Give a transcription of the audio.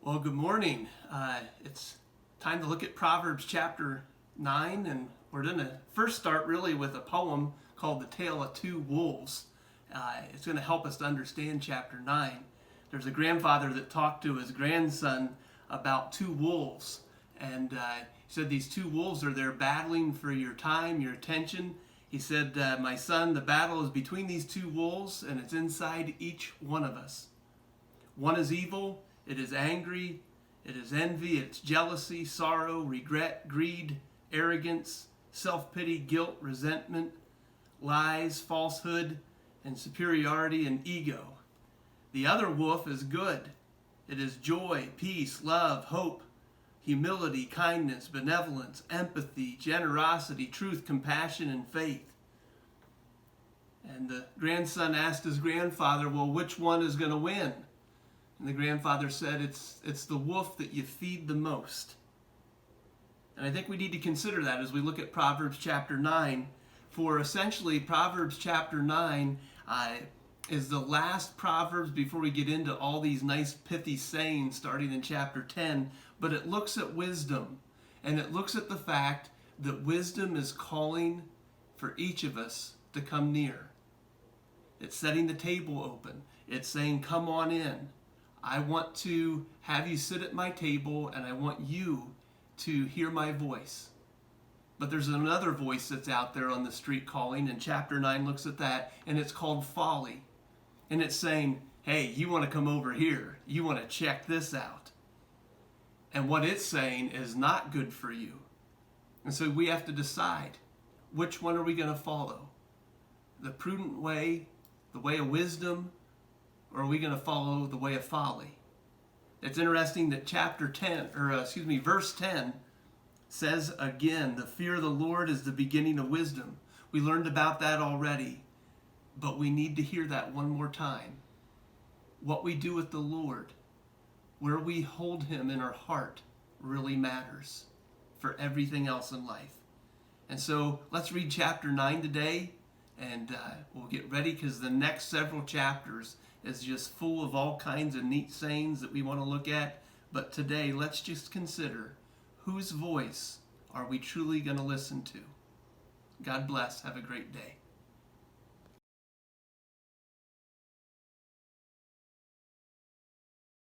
Well, good morning. It's time to look at Proverbs chapter 9, and we're going to first start really with a poem called The Tale of Two Wolves. It's going to help us to understand chapter 9. There's a grandfather that talked to his grandson about two wolves, and he said these two wolves are there battling for your time, your attention. He said, my son, the battle is between these two wolves, and it's inside each one of us. One is evil. It is angry, it is envy, it's jealousy, sorrow, regret, greed, arrogance, self-pity, guilt, resentment, lies, falsehood, and superiority and ego. The other wolf is good. It is joy, peace, love, hope, humility, kindness, benevolence, empathy, generosity, truth, compassion, and faith. And the grandson asked his grandfather, well, which one is going to win? And the grandfather said, it's the wolf that you feed the most. And I think we need to consider that as we look at Proverbs chapter 9. For essentially, Proverbs chapter 9 is the last Proverbs before we get into all these nice pithy sayings starting in chapter 10. But it looks at wisdom. And it looks at the fact that wisdom is calling for each of us to come near. It's setting the table open. It's saying, come on in. I want to have you sit at my table, and I want you to hear my voice. But there's another voice that's out there on the street calling, and chapter 9 looks at that, and it's called folly. And it's saying, hey, you want to come over here. You want to check this out. And what it's saying is not good for you. And so we have to decide, which one are we going to follow? The prudent way, the way of wisdom, or are we going to follow the way of folly? It's interesting that verse 10 says again, the fear of the Lord is the beginning of wisdom. We learned about that already, but we need to hear that one more time. What we do with the Lord, where we hold him in our heart, really matters for everything else in life. And so let's read chapter 9 today, and we'll get ready because the next several chapters is just full of all kinds of neat sayings that we want to look at. But today, let's just consider, whose voice are we truly going to listen to? God bless. Have a great day.